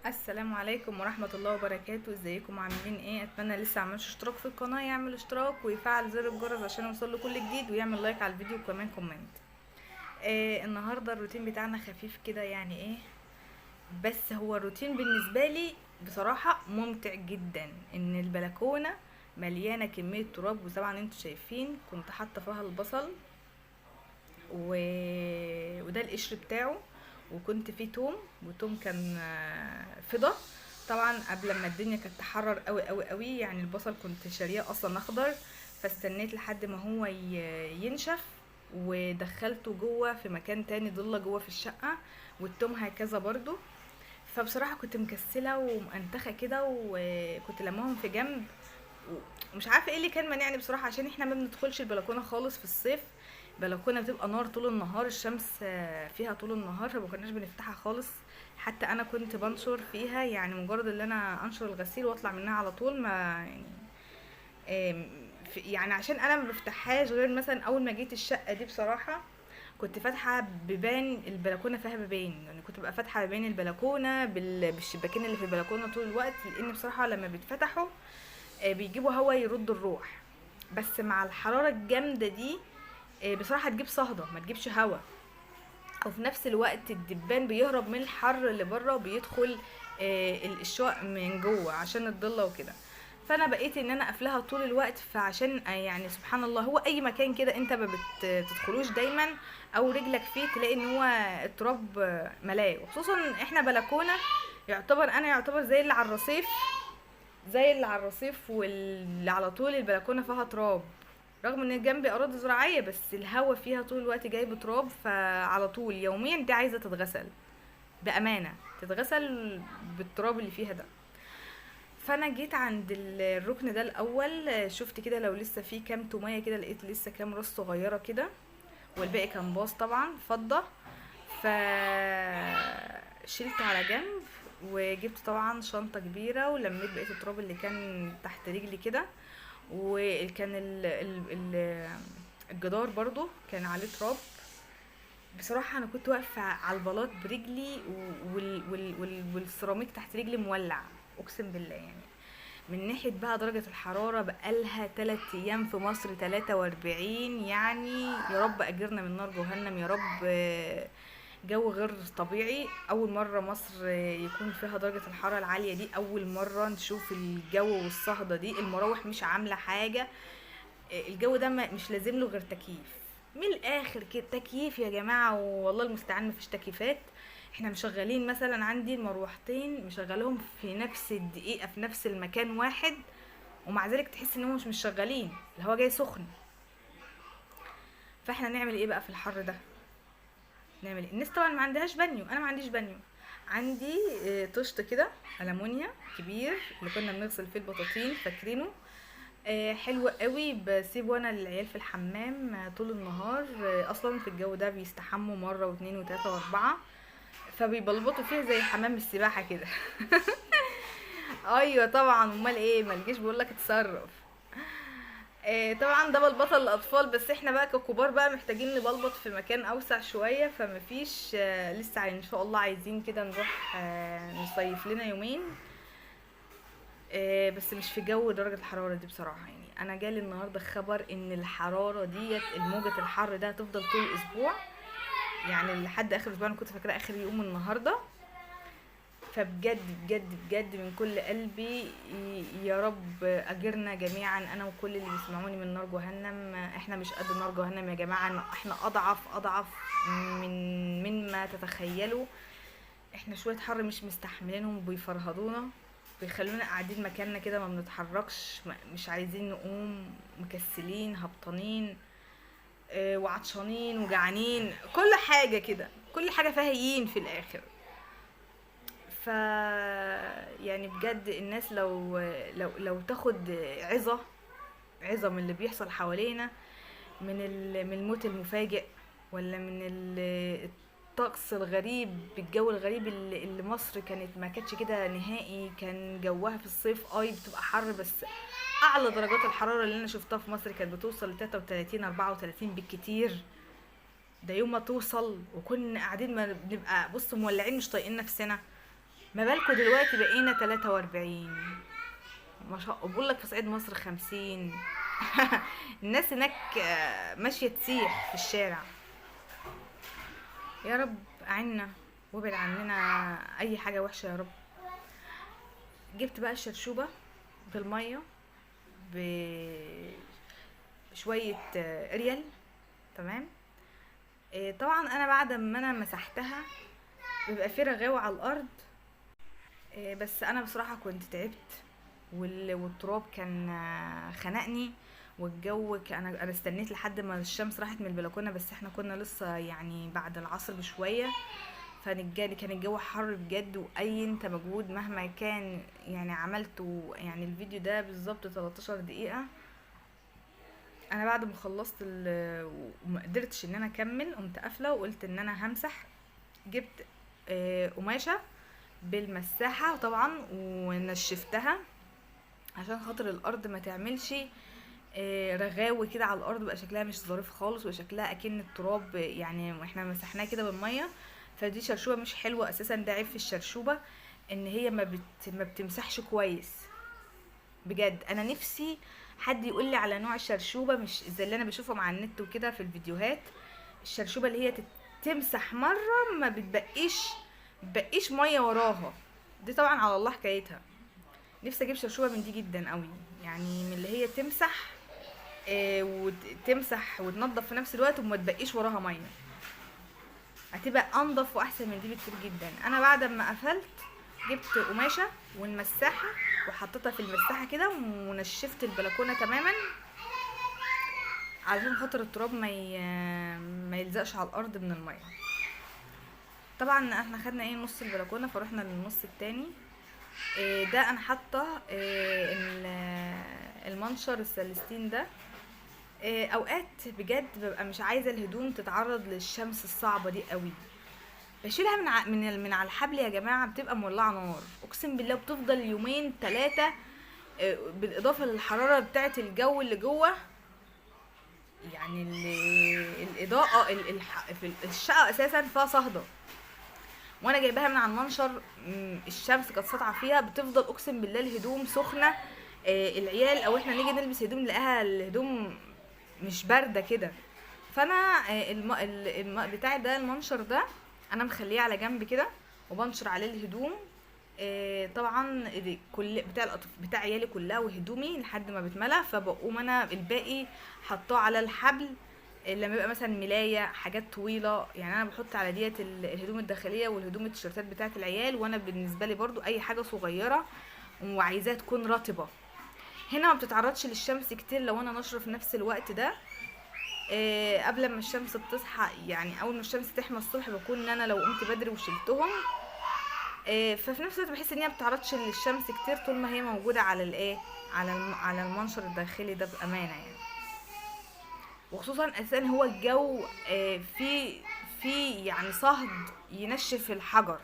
السلام عليكم ورحمة الله وبركاته. ازيكم عاملين ايه؟ اتمنى لسه عملش اشتراك في القناة يعمل اشتراك ويفعل زر الجرس عشان يوصله كل جديد، ويعمل لايك على الفيديو وكمان كومنت. النهاردة الروتين بتاعنا خفيف كده، يعني ايه، بس هو الروتين بالنسبة لي بصراحة ممتع جدا. ان البلكونة مليانة كمية تراب، وطبعا انتوا شايفين كنت حاطة فيها البصل و... وده القشر بتاعه، وكنت فيه توم، وتوم كان فضة. طبعا قبل ما الدنيا كانت تحرر قوي قوي قوي، يعني البصل كنت شارياه اصلا اخضر، فاستنيت لحد ما هو ينشف ودخلته جوه في مكان تاني ضله جوه في الشقة، والتوم هكذا برضو. فبصراحة كنت مكسلة ومنتخة كده، وكنت لماهم في جنب، ومش عارفه ايه اللي كان مانعني بصراحه، عشان احنا ما بندخلش البلكونه خالص في الصيف. البلكونه بتبقى نار طول النهار، الشمس فيها طول النهار، فما كناش بنفتحها خالص. حتى انا كنت بنشر فيها، يعني مجرد ان انا انشر الغسيل واطلع منها على طول، ما يعني يعني عشان انا ما بفتحهاش غير مثلا اول ما جيت الشقه دي بصراحه. كنت فاتحه بيبان البلكونه، فيها بيبان، يعني كنت ببقى فاتحه بيبان البلكونه بالشباكين اللي في البلكونه طول الوقت، لان بصراحه لما بيتفتحوا بيجيبوا هوا يرد الروح. بس مع الحرارة الجامدة دي بصراحة تجيب صهدة، ما تجيبش هوا. وفي نفس الوقت الدبان بيهرب من الحر اللي بره وبيدخل الشقق من جوه عشان الضلة وكده. فانا بقيت ان انا قافلاها طول الوقت، فعشان يعني سبحان الله، هو اي مكان كده انت ما بتدخلوش دايما او رجلك فيه تلاقي ان هو التراب ملاه، وخصوصا احنا بلكونه. يعتبر زي اللي على الرصيف، واللي على طول البلكونه فيها تراب، رغم ان جنبي اراضي زراعيه، بس الهوا فيها طول الوقت جايب تراب، فعلى طول يوميا دي عايزه تتغسل بامانه، تتغسل بالتراب اللي فيها ده. فانا جيت عند الركن ده الاول، شفت كده لو لسه فيه كام توميه كده، لقيت لسه كام راس صغيره كده، والباقي كان باص طبعا فضه. ف شلته على جنب، وجبت طبعا شنطة كبيرة ولميت بقية التراب اللي كان تحت رجلي كده. وكان الجدار برضو كان عليه تراب. بصراحة انا كنت واقفة على البلاط برجلي، والسيراميك تحت رجلي مولع، اقسم بالله يعني. من ناحية بقى درجة الحرارة، بقالها 3 ايام في مصر 43، يعني يا رب اجرنا من نار جهنم يا رب. جو غير طبيعي، اول مرة مصر يكون فيها درجة الحرارة العالية دي، اول مرة نشوف الجو والصهدة دي، المراوح مش عاملة حاجة. الجو ده مش لازم له غير تكييف. من الاخر كده تكييف يا جماعة، والله المستعان مفيش تكييفات. احنا مشغلين مثلا، عندي المروحتين مشغلهم في نفس الدقيقة في نفس المكان واحد، ومع ذلك تحس انهم مش شغالين، الهواء جاي سخن. فاحنا نعمل ايه بقى في الحر ده؟ نعمل ايه؟ الناس طبعا ما عندهاش بانيو، انا ما عنديش بانيو. عندي طشت كده ألمونيا كبير اللي كنا بنغسل فيه البطاطين، فاكرينه؟ حلو قوي، بسيبه انا للعيال في الحمام طول النهار. اصلا في الجو ده بيستحموا مره واثنين وثلاثه واربعه، فبيبلبطوا فيها زي حمام السباحه كده. ايوه طبعا، امال ايه، ما الجيش بيقول لك اتصرف. طبعا ده بلبطه للاطفال، بس احنا بقى ككبار بقى محتاجين نبلبط في مكان اوسع شويه، فمفيش لسه ان شاء الله عايزين كده نروح نصيف لنا يومين. بس مش في جو درجة الحرارة دي بصراحة. يعني انا جالي النهاردة خبر ان الحرارة ديت، الموجة الحر ده هتفضل طول الاسبوع، يعني لحد اخر الاسبوع. انا كنت فاكرة اخر يوم النهاردة. فبجد بجد بجد من كل قلبي، يا رب اجرنا جميعا انا وكل اللي بيسمعوني من نار جهنم. احنا مش قد نار جهنم يا جماعة، احنا اضعف مما تتخيلوا. احنا شوية حر مش مستحملينهم، بيفرهدونا، بيخلونا قاعدين مكاننا كده ما بنتحركش، مش عايزين نقوم، مكسلين هبطانين وعطشانين وجعانين، كل حاجة كده، كل حاجة فيها في الاخر. ف يعني بجد الناس لو تاخد عظة من اللي بيحصل حوالينا، من الموت المفاجئ، ولا من الطقس الغريب، الجو الغريب اللي مصر ما كانتش كده نهائي. كان جوها في الصيف بتبقى حر، بس اعلى درجات الحرارة اللي انا شفتها في مصر كانت بتوصل ل 33 34 بالكتير. ده يوم ما توصل، وكنا قاعدين ما بنبقى بص مولعين مش طايقين نفسنا. ما بالكوا دلوقتي بقينا 43 ما شاء الله. بقول لك في صعيد مصر 50. الناس هناك ماشيه تسيح في الشارع. يا رب اعنا وابعد عننا اي حاجه وحشه يا رب. جبت بقى الشرشوبه بالميه بشويه اريال. تمام. طبعا انا بعد ما انا مسحتها بيبقى في رغاوه على الارض. بس انا بصراحه كنت تعبت والتراب كان خنقني، والجو انا استنيت لحد ما الشمس راحت من البلكونه، بس احنا كنا لسه يعني بعد العصر بشويه، كان الجو حر بجد. واي انت مجهود مهما كان يعني عملته، يعني الفيديو ده بالظبط 13 دقيقه. انا بعد ما خلصت وما قدرتش ان انا اكمل، قمت قافله وقلت ان انا همسح. جبت قماشه بالمساحه طبعا ونشفتها عشان خاطر الارض ما تعملش رغاوي كده على الارض، بقى شكلها مش ظريف خالص وشكلها اكن التراب يعني احنا مسحناه كده بالميه. فدي شرشوبه مش حلوه اساسا، ده عيب في الشرشوبه ان هي ما بتمسحش كويس. بجد انا نفسي حد يقول لي على نوع الشرشوبه مش زي اللي انا بشوفهم على النت وكده في الفيديوهات. الشرشوبه اللي هي تمسح مره ما بتبقيش ميه وراها، دي طبعا على الله حكايتها. نفسي اجيب شرشوبه من دي جدا قوي، يعني من اللي هي تمسح وتمسح وتنضف في نفس الوقت وما تبقيش وراها ميه، هتبقى انضف واحسن من دي بكتير جدا. انا بعد ما قفلت جبت قماشه والمساحه وحطيتها في المساحه كده ونشفت البلكونه تماما علشان خاطر التراب ما يلزقش على الارض من الميه. طبعا احنا خدنا نص البلكونه فروحنا للنص التاني. ده انا حاطه المنشر السلستين ده. اوقات بجد ببقى مش عايزه الهدوم تتعرض للشمس الصعبه دي قوي، بشيلها من على الحبل يا جماعه، بتبقى مولعه نار اقسم بالله، بتفضل يومين 3 بالاضافه للحراره بتاعه الجو اللي جوه. يعني الاضاءه في الشقه اساسا فيها صهده، وانا جايباها من على المنشر الشمس كانت ساطعه فيها، بتفضل اقسم بالله الهدوم سخنه. العيال او احنا نيجي نلبس هدوم نلاقيها الهدوم مش بارده كده. فانا بتاع ده المنشر ده انا مخليه على جنب كده وبنشر عليه الهدوم. طبعا كل بتاع عيالي كلها وهدومي لحد ما بتملى، فبقوم انا الباقي حطاه على الحبل لما يبقى مثلا ملايه حاجات طويله. يعني انا بحط على ديت الهدوم الداخليه والهدوم التيشيرتات بتاعه العيال، وانا بالنسبه لي برضو اي حاجه صغيره وعايزاها تكون رطبه. هنا ما بتتعرضش للشمس كتير لو انا نشره في نفس الوقت ده. قبل ما الشمس بتصحى، يعني اول ما الشمس تحمى الصبح بكون ان انا لو قمت بدري وشلتهم. ففي نفس الوقت بحس ان هي ما بتتعرضش للشمس كتير طول ما هي موجوده على المنشر الداخلي ده بامانه يعني. وخصوصا اساسا هو الجو في يعني صهد ينشف الحجر،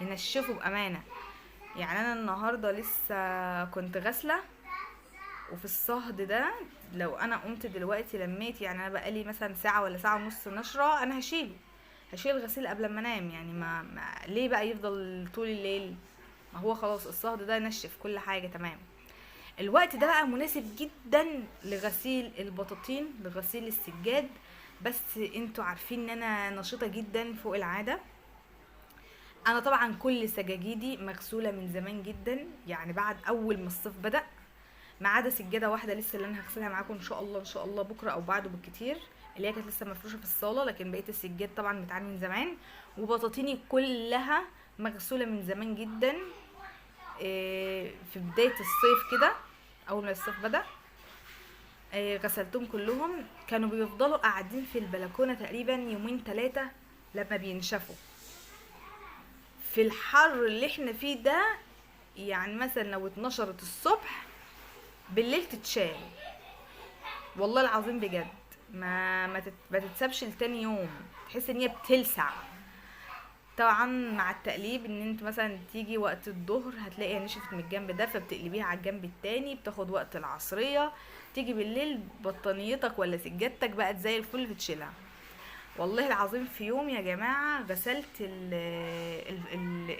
ينشفه بامانه. يعني انا النهارده لسه كنت غاسله وفي الصهد ده لو انا قمت دلوقتي لميت، يعني انا بقالي مثلا ساعه ولا ساعه ونص نشره، انا هشيل الغسيل قبل ما انام. يعني ما ليه بقى يفضل طول الليل؟ ما هو خلاص الصهد ده نشف كل حاجه تمام. الوقت ده بقى مناسب جدا لغسيل البطاطين، لغسيل السجاد. بس انتوا عارفين ان انا نشيطه جدا فوق العاده. انا طبعا كل سجاجيدي مغسوله من زمان جدا، يعني بعد اول ما الصيف بدا، ما عدا سجاده واحده لسه اللي انا هغسلها معاكم ان شاء الله بكره او بعده بالكتير، اللي هي كانت لسه مفروشه في الصاله. لكن بقيه السجاد طبعا متعاني من زمان، وبطاطيني كلها مغسوله من زمان جدا. في بدايه الصيف كده اول ما الصيف بدا غسلتهم كلهم. كانوا بيفضلوا قاعدين في البلكونه تقريبا يومين 3 لما بينشفوا. في الحر اللي احنا فيه ده، يعني مثلا لو اتنشرت الصبح بالليل تتشال، والله العظيم بجد ما تتسابش لتاني يوم، تحس ان هي بتلسع. طبعا مع التقليب ان انت مثلا تيجي وقت الظهر هتلاقيها نشفت من الجنب ده فبتقلبيها على الجنب التاني، بتاخد وقت العصريه، تيجي بالليل بطانيتك ولا سجادتك بقت زي الفل فتشيلها. والله العظيم في يوم يا جماعة غسلت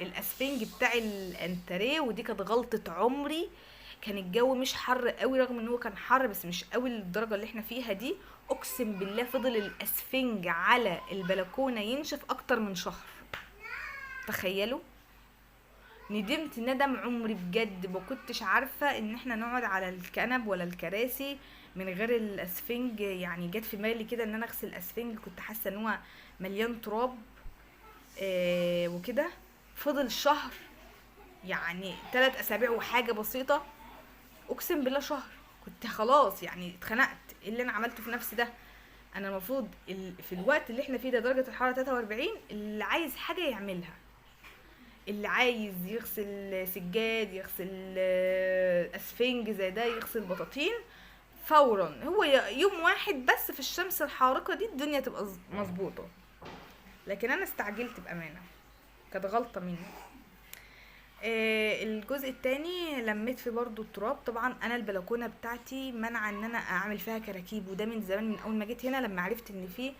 الاسفنج بتاع الانتريه، ودي كانت غلطة عمري. كان الجو مش حر قوي، رغم ان هو كان حر بس مش قوي للدرجة اللي احنا فيها دي. اقسم بالله فضل الاسفنج على البلكونة ينشف اكتر من شهر. تخيلوا. ندمت ندم عمري بجد، ما كنتش عارفة ان احنا نقعد على الكنب ولا الكراسي من غير الاسفنج. يعني جت في بالي كده ان انا اغسل الاسفنج، كنت حاسة ان هو مليان تراب وكده. فضل شهر، يعني 3 اسابيع وحاجة بسيطة. اقسم بالله شهر. كنت خلاص يعني اتخنقت. إيه اللي انا عملته في نفسي ده؟ انا المفروض في الوقت اللي احنا فيه ده درجة الحرارة 43، اللي عايز حاجة يعملها. اللي عايز يغسل سجاد، يغسل اسفنج زي ده، يغسل بطاطين فورا. هو يوم واحد بس في الشمس الحارقة دي الدنيا تبقى مظبوطة. لكن انا استعجلت بامانة، كانت غلطة مني. الجزء التاني لميت فيه برضو التراب. طبعا انا البلكونه بتاعتي منع ان انا اعمل فيها كراكيب، وده من زمان، من اول ما جيت هنا لما عرفت ان في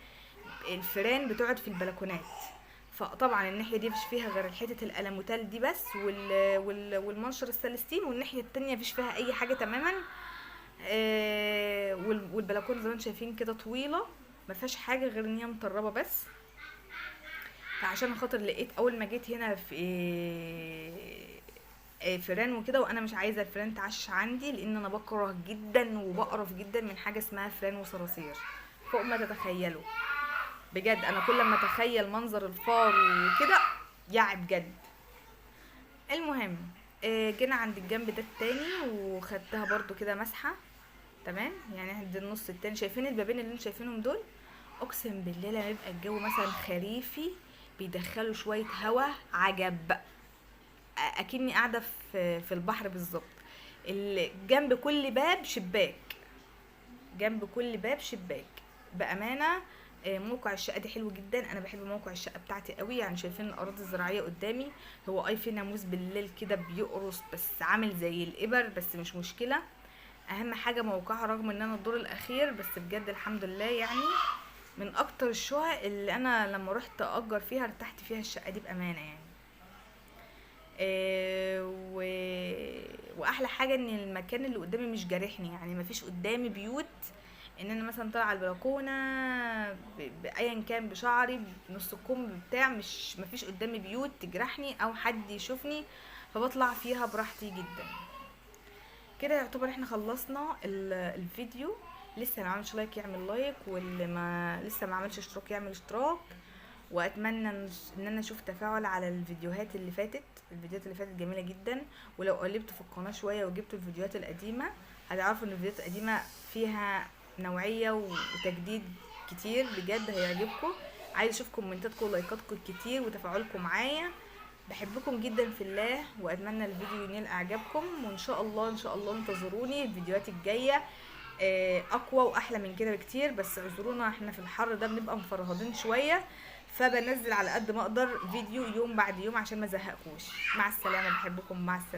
الفيران بتقعد في البلكونات. فطبعا الناحيه دي مفيش فيها غير حته الالموتال دي بس، والمنشر السلستين، والناحيه التانية مفيش فيها اي حاجه تماما. والبلكونه زي ما انتم شايفين كده طويله، ما فيهاش حاجه غير ان هي مطربه بس. فعشان خاطر لقيت اول ما جيت هنا في فيران وكده، وانا مش عايزه الفيران تعش عندي، لان انا بكره جدا وبقرف جدا من حاجه اسمها فيران وصراصير فوق ما تتخيلوا. بجد انا كل ما اتخيل منظر الفار وكده يعني بجد. المهم جينا عند الجنب ده التاني وخدتها برضو كده مسحه. تمام، يعني عند النص التاني شايفين البابين اللي انتم شايفينهم دول؟ اقسم بالله لما يبقى الجو مثلا خريفي بيدخلوا شويه هوا عجب، اكني قاعده في البحر بالظبط. جنب كل باب شباك، جنب كل باب شباك. بامانه موقع الشقه دي حلو جدا. انا بحب موقع الشقه بتاعتي قوي. يعني شايفين الارض الزراعيه قدامي، هو في ناموس بالليل كده بيقرص بس عامل زي الابر، بس مش مشكله. اهم حاجه موقعها، رغم ان انا الدور الاخير، بس بجد الحمد لله يعني من اكتر الشقق اللي انا لما رحت اجر فيها ارتحت فيها الشقه دي بامانه يعني. واحلى حاجه ان المكان اللي قدامي مش جارحني، يعني مفيش قدامي بيوت ان انا مثلا طالعه على البلكونه بايا كان بشعري بنص الكم بتاع، مفيش قدامي بيوت تجرحني او حد يشوفني، فبطلع فيها براحتي جدا. كده يعتبر احنا خلصنا الفيديو. لسه ما عملش لايك يعمل لايك، واللي لسه ما عملش اشتراك يعمل اشتراك. واتمنى ان انا اشوف تفاعل على الفيديوهات اللي فاتت. الفيديوهات اللي فاتت جميله جدا، ولو قلبت في القناه شويه وجبت الفيديوهات القديمه هتعرفوا ان الفيديوهات القديمه فيها نوعيه وتجديد كتير، بجد هيعجبكم. عايز اشوف كومنتاتكم ولايكاتكم كتير وتفاعلكم معايا. بحبكم جدا في الله، واتمنى الفيديو ينال اعجابكم، وان شاء الله ان شاء الله انتظروني الفيديوهات الجايه اقوى واحلى من كده بكتير. بس اعذرونا احنا في الحر ده بنبقى مفرهدين شويه، فبنزل على قد ما اقدر فيديو يوم بعد يوم عشان ما ازهقكوش. مع السلامه، بحبكم، مع السلامه.